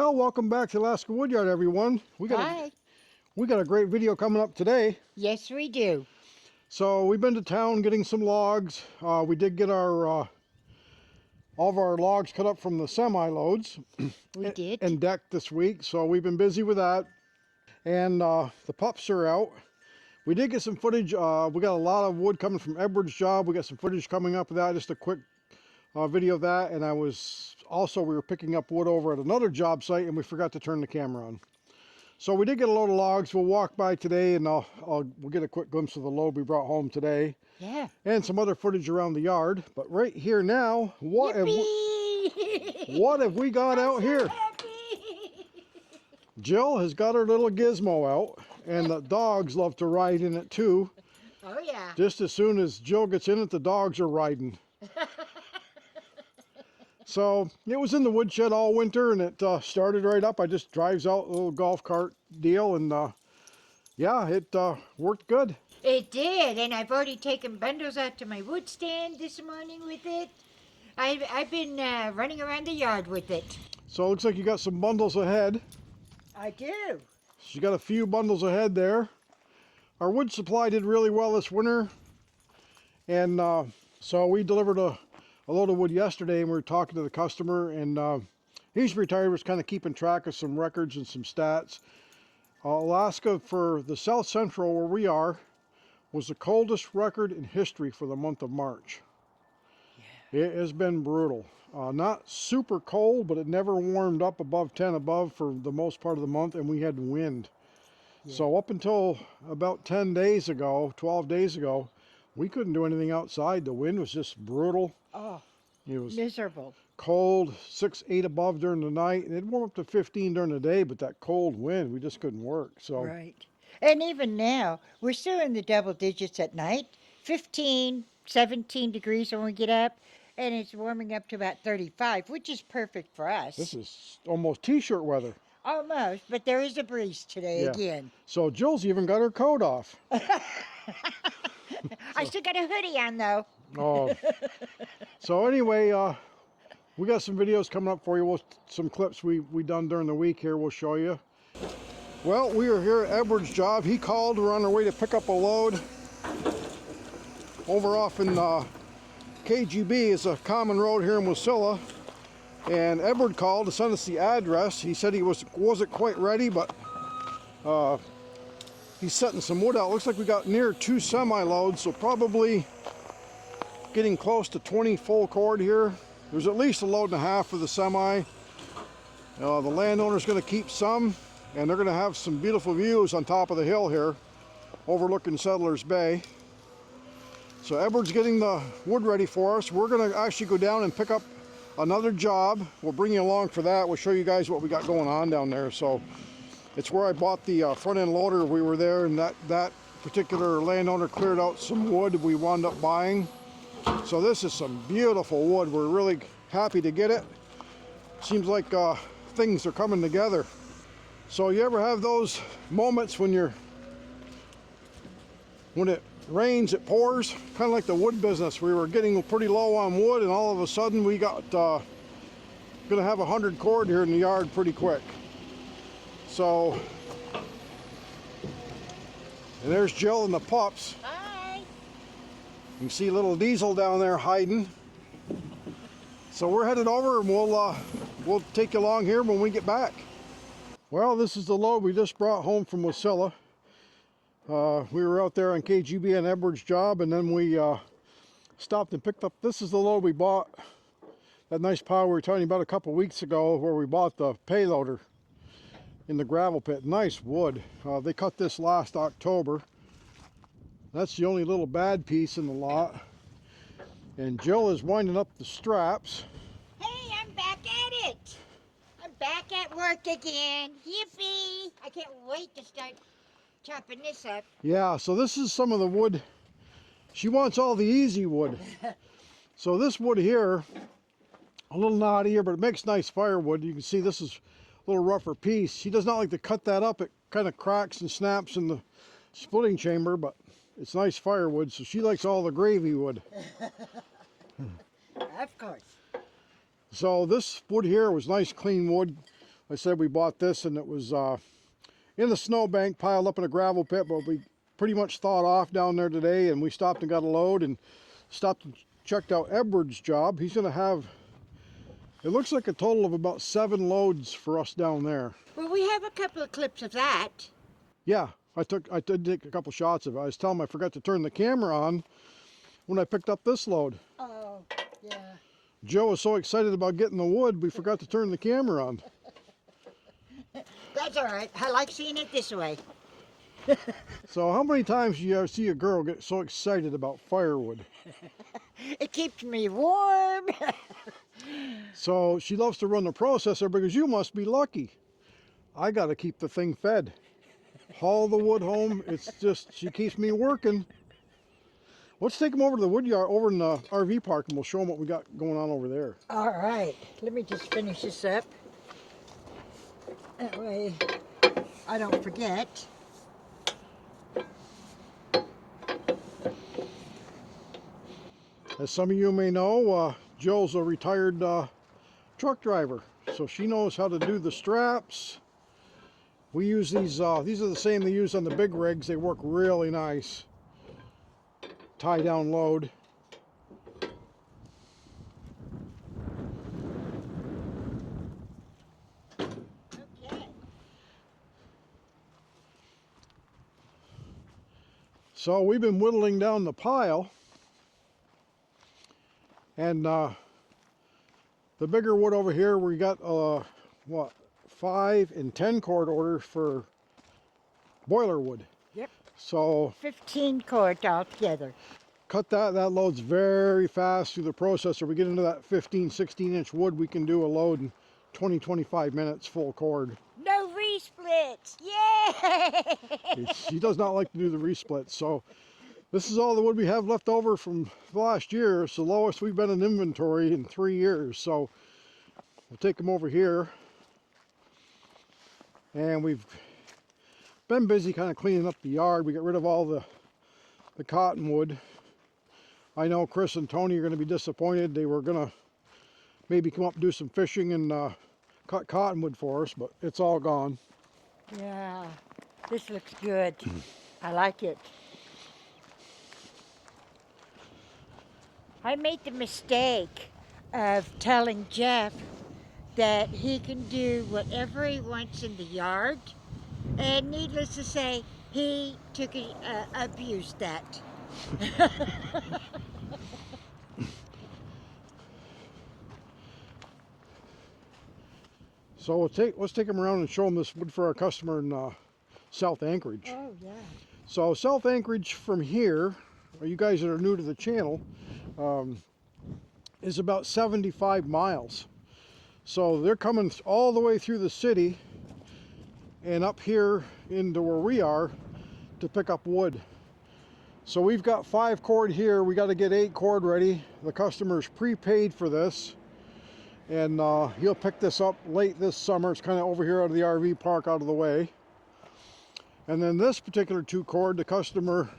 Well, welcome back to Alaska Woodyard, everyone. Hi. We got a great video coming up today. Yes, we do. So we've been to town getting some logs. We did get our all of our logs cut up from the semi-loads. We did. And decked this week, so we've been busy with that. And the pups are out. We did get some footage. We got a lot of wood coming from Edward's job. We got some footage coming up of that, just a quick video of that. And we were picking up wood over at another job site, and we forgot to turn the camera on. So we did get a load of logs. We'll walk by today, and we'll get a quick glimpse of the load we brought home today. Yeah. And some other footage around the yard. But right here now, what have we got out here? Jill has got her little Gizzmo out, and the dogs love to ride in it too. Oh yeah. Just as soon as Jill gets in it, the dogs are riding. So it was in the woodshed all winter, and it started right up. I just drives out a little golf cart deal, and yeah, it worked good. It did, and I've already taken bundles out to my wood stand this morning with it. I've been running around the yard with it. So it looks like you got some bundles ahead. I do. She got a few bundles ahead there. Our wood supply did really well this winter, and so we delivered a load of wood yesterday, and we were talking to the customer, and he's retired, was kind of keeping track of some records and some stats. Alaska, for the south central where we are, was the coldest record in history for the month of March. Yeah. It has been brutal. Not super cold, but it never warmed up above 10 above for the most part of the month, and we had wind. Yeah. So up until about 10 days ago, 12 days ago, we couldn't do anything outside. The wind was just brutal. Oh, it was miserable. Cold, 6, 8 above during the night, and it'd warm up to 15 during the day, but that cold wind, we just couldn't work. So right. And even now, we're still in the double digits at night, 15, 17 degrees when we get up, and it's warming up to about 35, which is perfect for us. This is almost t-shirt weather. Almost, but there is a breeze today again. So Jill's even got her coat off. I still got a hoodie on, though. Oh. So anyway, we got some videos coming up for you. Some clips we done during the week here we'll show you. Well, we are here at Edward's job. He called. We're on our way to pick up a load. Over off in KGB is a common road here in Wasilla. And Edward called to send us the address. He said he wasn't quite ready, but he's setting some wood out. Looks like we got near 2 semi-loads, so probably getting close to 20 full cord here. There's at least a load and a half for the semi. The landowner's going to keep some, and they're going to have some beautiful views on top of the hill here, overlooking Settlers Bay. So Edward's getting the wood ready for us. We're going to actually go down and pick up another job. We'll bring you along for that. We'll show you guys what we got going on down there. So it's where I bought the front end loader. We were there, and that particular landowner cleared out some wood we wound up buying. So this is some beautiful wood. We're really happy to get it. Seems like things are coming together. So you ever have those moments when it rains, it pours? Kind of like the wood business. We were getting pretty low on wood, and all of a sudden we got gonna have 100 cord here in the yard pretty quick. So, and there's Jill and the pups. Hi. You can see little Diesel down there hiding. So we're headed over, and we'll take you along here when we get back. Well, this is the load we just brought home from Wasilla. We were out there on KGB and Edward's job, and then we stopped and picked up. This is the load we bought. That nice pile we were telling you about a couple weeks ago, where we bought the payloader in the gravel pit. Nice wood. They cut this last October. That's the only little bad piece in the lot. And Jill is winding up the straps. Hey, I'm back at it. I'm back at work again. Yippee! I can't wait to start chopping this up. Yeah, so this is some of the wood. She wants all the easy wood. So this wood here, a little knottier, but it makes nice firewood. You can see this is a little rougher piece. She does not like to cut that up. It kind of cracks and snaps in the splitting chamber, but it's nice firewood, so she likes all the gravy wood. Of course. So this wood here was nice clean wood. I said we bought this and it was in the snowbank piled up in a gravel pit, but we pretty much thawed off down there today, and we stopped and got a load and stopped and checked out Edward's job. He's going to have, it looks like a total of about 7 loads for us down there. Well, we have a couple of clips of that. Yeah, I did take a couple shots of it. I was telling him I forgot to turn the camera on when I picked up this load. Oh, yeah. Joe was so excited about getting the wood, we forgot to turn the camera on. That's all right. I like seeing it this way. So how many times do you ever see a girl get so excited about firewood? It keeps me warm. So she loves to run the processor because you must be lucky. I got to keep the thing fed. Haul the wood home. It's just, she keeps me working. Let's take them over to the WoodYard over in the RV park and we'll show them what we got going on over there. All right. Let me just finish this up. That way I don't forget. As some of you may know, Jill's a retired truck driver, so she knows how to do the straps. We use these are the same they use on the big rigs. They work really nice. Tie down load. Okay. So we've been whittling down the pile, and the bigger wood over here, we got what, 5 and 10 cord orders for boiler wood. Yep. So 15 cords altogether. cut that loads very fast through the processor. We get into that 15, 16-inch wood, we can do a load in 20, 25 minutes full cord. No resplits. Yay! She does not like to do the resplits. So this is all the wood we have left over from last year. It's the lowest we've been in inventory in 3 years. So we'll take them over here. And we've been busy kind of cleaning up the yard. We got rid of all the cottonwood. I know Chris and Tony are going to be disappointed. They were going to maybe come up and do some fishing and cut cottonwood for us, but it's all gone. Yeah, this looks good. I like it. I made the mistake of telling Jeff that he can do whatever he wants in the yard, and needless to say, he abused that. So let's take them around and show them this wood for our customer in South Anchorage. Oh yeah. So South Anchorage from here, or you guys that are new to the channel, is about 75 miles. So they're coming all the way through the city and up here into where we are to pick up wood. So we've got 5 cord here. We got to get 8 cord ready. The customer's prepaid for this, and he'll pick this up late this summer. It's kind of over here out of the RV park, out of the way. And then this particular 2 cord, the customer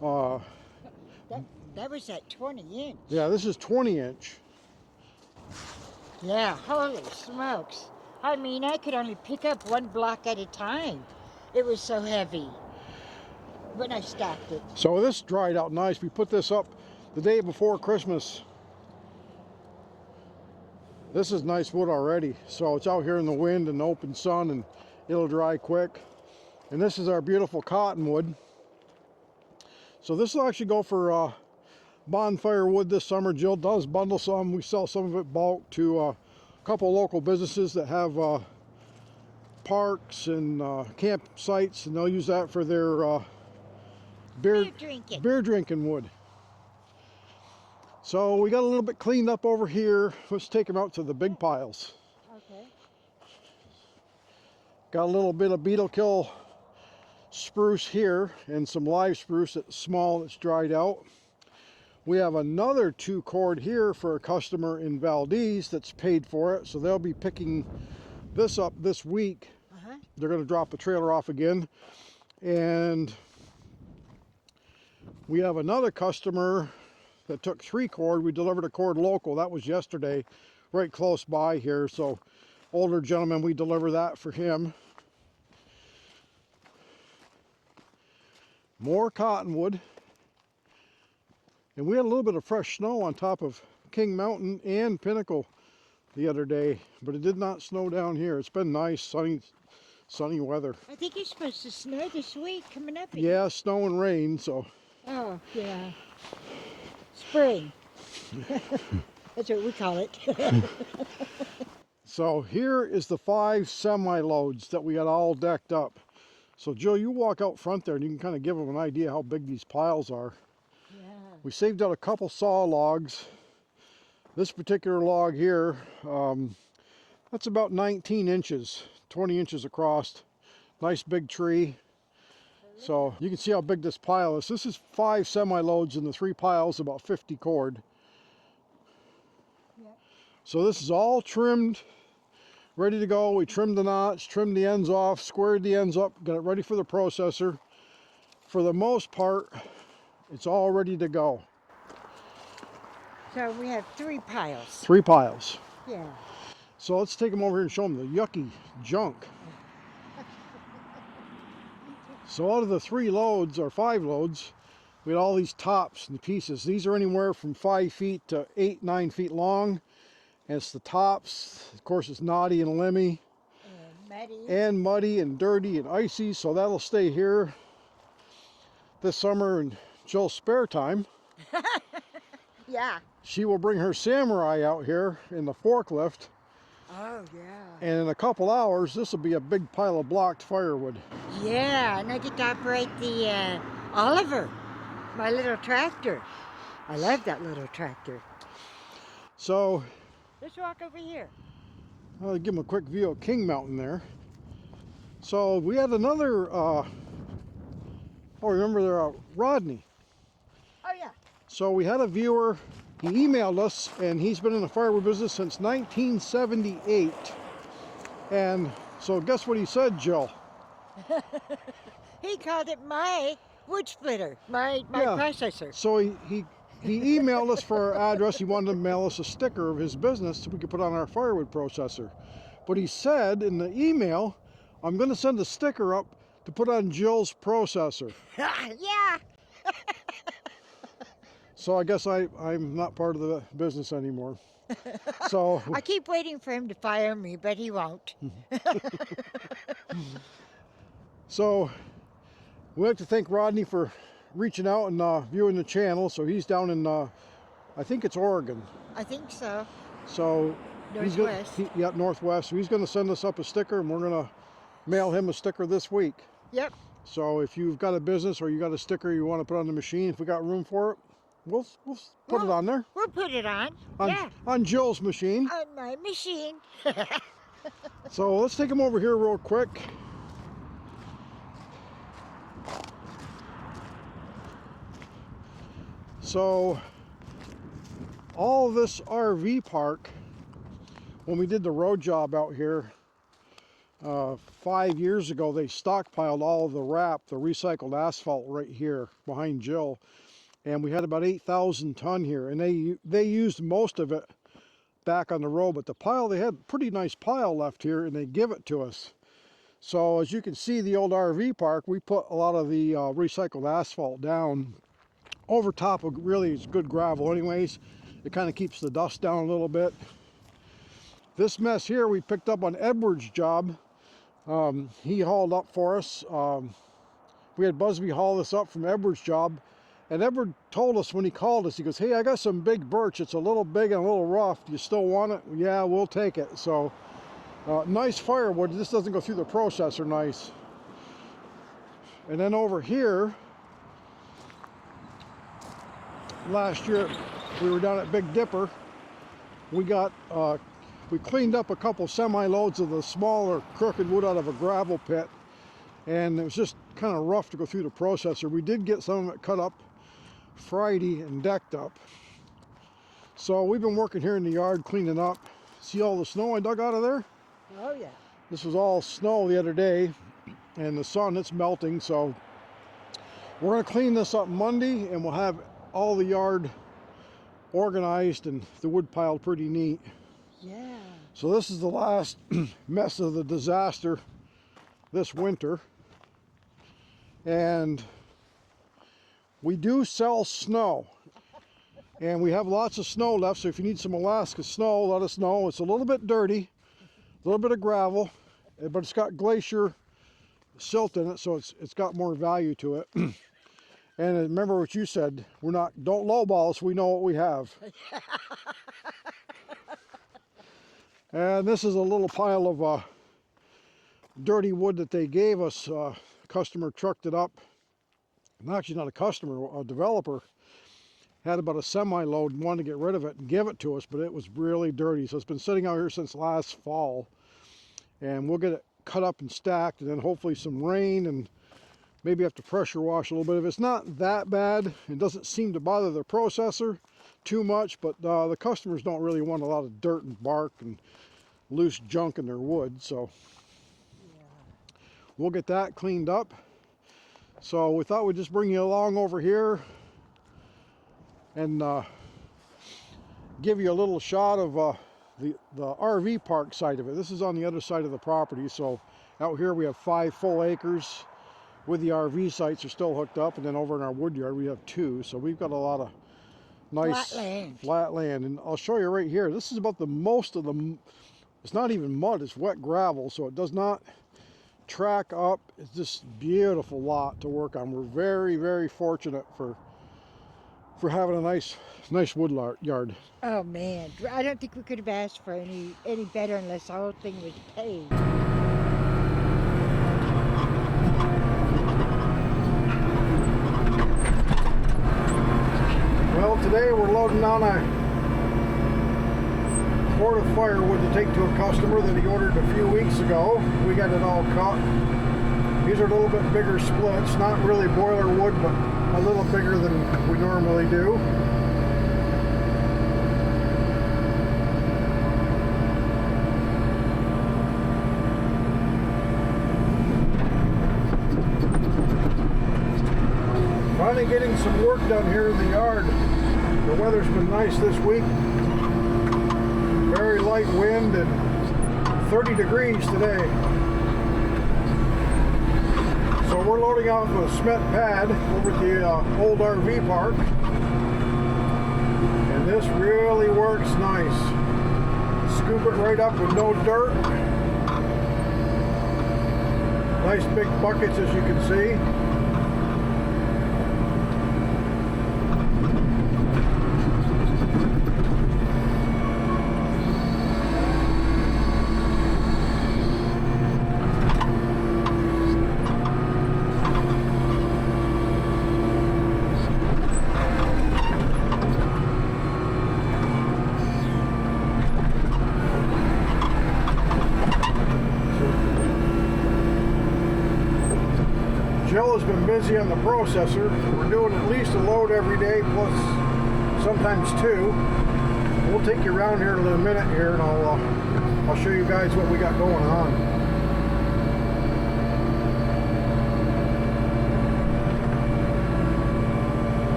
That was at 20 inch. yeah, this is 20 inch. Yeah, holy smokes. I mean, I could only pick up 1 block at a time. It was so heavy when I stacked it. So this dried out nice. We put this up the day before Christmas. This is nice wood already. So it's out here in the wind and the open sun, and it'll dry quick. And this is our beautiful cottonwood. So this will actually go for bonfire wood this summer. Jill does bundle some. We sell some of it bulk to a couple local businesses that have parks and campsites, and they'll use that for their beer drinking wood. So we got a little bit cleaned up over here. Let's take them out to the big piles. Okay. Got a little bit of beetle kill spruce here and some live spruce that's small, that's dried out. We have another 2 cord here for a customer in Valdez that's paid for it, so they'll be picking this up this week. They're going to drop the trailer off again. And we have another customer that took 3 cord. We delivered a cord local. That was yesterday, right close by here. So older gentleman, we deliver that for him. More cottonwood. And we had a little bit of fresh snow on top of King Mountain and Pinnacle the other day, but it did not snow down here. It's been nice, sunny weather. I think it's supposed to snow this week coming up. Yeah, snow and rain, so. Oh, yeah. Spring. That's what we call it. So here is the 5 semi-loads that we got all decked up. So Joe, you walk out front there and you can kind of give them an idea how big these piles are. Yeah. We saved out a couple saw logs. This particular log here, that's about 19 inches, 20 inches across. Nice big tree. So you can see how big this pile is. This is 5 semi-loads in the 3 piles, about 50 cord. Yep. So this is all trimmed, ready to go. We trimmed the knots, trimmed the ends off, squared the ends up, got it ready for the processor. For the most part, it's all ready to go. So we have 3 piles. 3 piles. Yeah. So let's take them over here and show them the yucky junk. So out of the 3 loads, or 5 loads, we had all these tops and pieces. These are anywhere from 5 feet to 8, 9 feet long. And it's the tops. Of course, it's knotty and limby. And muddy and dirty and icy. So that'll stay here this summer in Jill's spare time. Yeah. She will bring her Samurai out here in the forklift. Oh, yeah. And in a couple hours, this will be a big pile of blocked firewood. Yeah, and I get to operate the Oliver, my little tractor. I love that little tractor. So, Let's walk over here. I'll give them a quick view of King Mountain there. So we had another, remember there, Rodney. Oh, yeah. So we had a viewer, he emailed us, and he's been in the firewood business since 1978. And so guess what he said, Jill? He called it my wood splitter, my Yeah. processor. So he emailed us for our address. He wanted to mail us a sticker of his business so we could put on our firewood processor. But he said in the email, I'm going to send a sticker up to put on Jill's processor. Yeah. So I guess I'm not part of the business anymore. So I keep waiting for him to fire me, but he won't. So we'd like to thank Rodney for reaching out and viewing the channel. So he's down in, I think it's Oregon. I think so. So Northwest. Yeah, Northwest. So he's going to send us up a sticker, and we're going to mail him a sticker this week. Yep. So if you've got a business or you got a sticker you want to put on the machine, if we got room for it, we'll put it on there. We'll put it on. Yeah. On Jill's machine. On my machine. So let's take him over here real quick. So all this RV park, when we did the road job out here 5 years ago, they stockpiled all of the wrap, the recycled asphalt right here behind Jill. And we had about 8,000 ton here, and they used most of it back on the road, but the pile, they had a pretty nice pile left here, and they give it to us. So as you can see, the old RV park, we put a lot of the recycled asphalt down over top of, really it's good gravel anyways. It kind of keeps the dust down a little bit. This mess here we picked up on Edward's job. He hauled up for us. We had Busby haul this up from Edward's job. And Edward told us when he called us, he goes, hey, I got some big birch. It's a little big and a little rough. Do you still want it? Yeah, we'll take it. So, nice firewood. This doesn't go through the processor nice. And then over here, last year, we were down at Big Dipper. We got, we cleaned up a couple semi-loads of the smaller crooked wood out of a gravel pit. And it was just kind of rough to go through the processor. We did get some of it cut up Friday and decked up. So we've been working here in the yard cleaning up. See all the snow I dug out of there? Oh yeah. This was all snow the other day, and the sun, it's melting. So we're going to clean this up Monday, and we'll have all the yard organized and the wood piled pretty neat. Yeah. So this is the last mess of the disaster this winter. And we do sell snow. And we have lots of snow left, so if you need some Alaska snow, let us know. It's a little bit dirty, a little bit of gravel, but it's got glacier silt in it, so it's got more value to it. And remember what you said, don't lowball us, we know what we have. And this is a little pile of dirty wood that they gave us. A customer trucked it up. Actually not a customer, a developer. Had about a semi-load and wanted to get rid of it and give it to us, but it was really dirty. So it's been sitting out here since last fall. And we'll get it cut up and stacked, and then hopefully some rain, and maybe have to pressure wash a little bit of it. It's not that bad. It doesn't seem to bother the processor too much, but the customers don't really want a lot of dirt and bark and loose junk in their wood. So we'll get that cleaned up. So we thought we'd just bring you along over here and give you a little shot of the RV park side of it. This is on the other side of the property. So out here we have 5 full acres with the RV sites are still hooked up, and then over in our wood yard we have 2. So we've got a lot of nice flat land. And I'll show you right here. This is about the most of the, it's not even mud, it's wet gravel, so it does not track up. It's just beautiful lot to work on. We're very, very fortunate for having a nice wood yard. Oh man, I don't think we could have asked for any better unless the whole thing was paved. Well, today we're loading on a quart of firewood to take to a customer that he ordered a few weeks ago. We got it all cut. These are a little bit bigger splits, not really boiler wood, but a little bigger than we normally do. Finally getting some work done here in the yard. The weather's been nice this week. Very light wind and 30 degrees today. So we're loading off a cement pad over at the old RV park. And this really works nice. Scoop it right up with no dirt. Nice big buckets, as you can see. Jill has been busy on the processor. We're doing at least a load every day, plus sometimes 2. We'll take you around here in a minute here, and I'll show you guys what we got going on.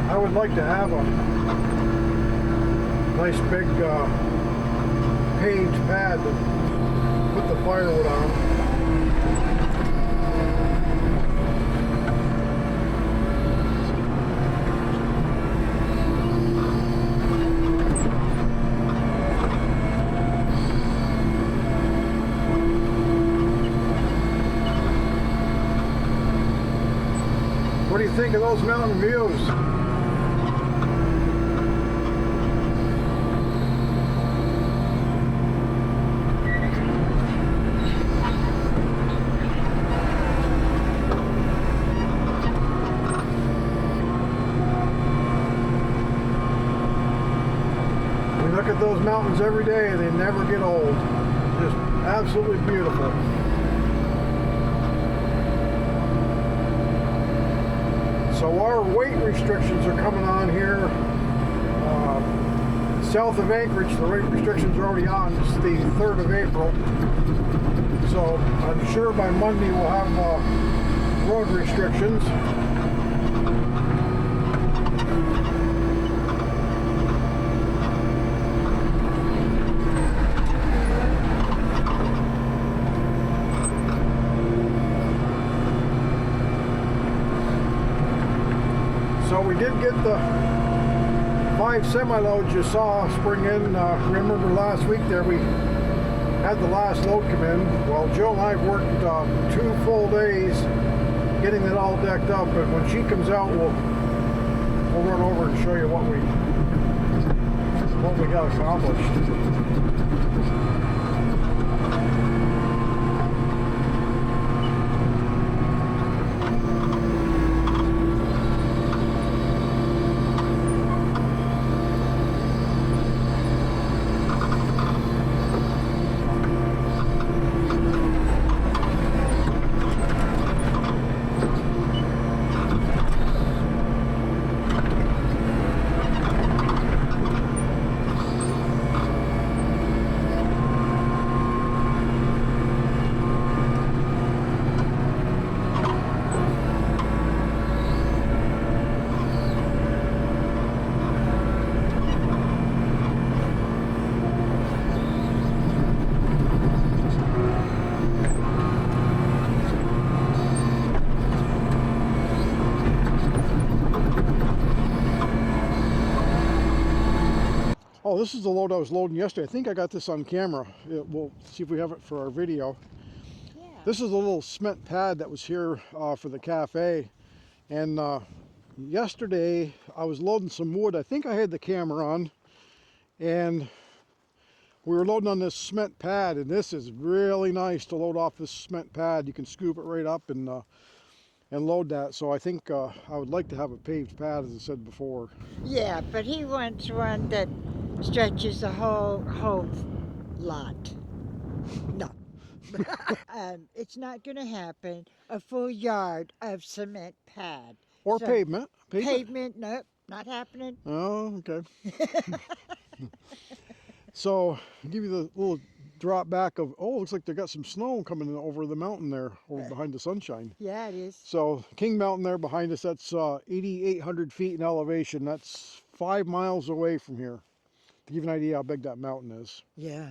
I would like to have a nice big page pad to put the firewood on. What do you think of those mountain views? Look at those mountains every day. They never get old. Just absolutely beautiful. So our weight restrictions are coming on here. South of Anchorage, the weight restrictions are already on. It's the 3rd of April. so I'm sure by Monday we'll have road restrictions. So we did get the 5 semi-loads you saw spring in. Remember last week there we had the last load come in. Well, Jill and I have worked 2 full days getting it all decked up, but when she comes out we'll run over and show you what we got accomplished. Oh, this is the load I was loading yesterday. I think I got this on camera. We'll see if we have it for our video. Yeah. This is a little cement pad that was here for the cafe. And yesterday I was loading some wood. I think I had the camera on. And we were loading on this cement pad. And this is really nice to load off this cement pad. You can scoop it right up and load that. So I think I would like to have a paved pad, as I said before. Yeah, but he wants one that stretches the whole lot. No. It's not going to happen. A full yard of cement pad. Or So, pavement. Pavement, nope, not happening. Oh, okay. So, give you the little drop back of, oh, looks like they got some snow coming in over the mountain there, over behind the sunshine. Yeah, it is. So, King Mountain there behind us, that's 8,800 feet in elevation. That's 5 miles away from here. To give you an idea how big that mountain is. Yeah.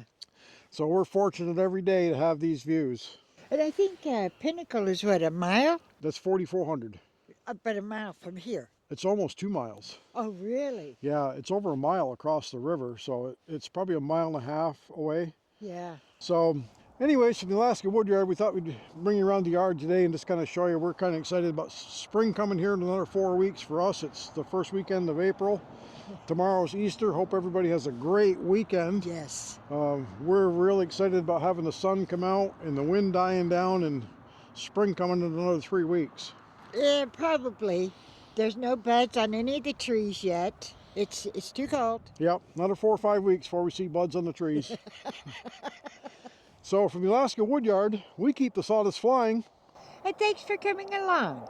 So, we're fortunate every day to have these views. And I think Pinnacle is what, a mile? That's 4,400. About a mile from here. It's almost 2 miles. Oh, really? Yeah, it's over a mile across the river, so it's probably 1.5 miles away. Yeah. So anyways, from the Alaska Woodyard, we thought we'd bring you around the yard today and just kind of show you. We're kind of excited about spring coming here in another 4 weeks for us. It's the first weekend of April. Tomorrow's Easter. Hope everybody has a great weekend. Yes. We're really excited about having the sun come out and the wind dying down and spring coming in another 3 weeks. Yeah, probably. There's no buds on any of the trees yet. It's too cold. Yep, another 4 or 5 weeks before we see buds on the trees. So from the Alaska Woodyard, we keep the sawdust flying. And thanks for coming along.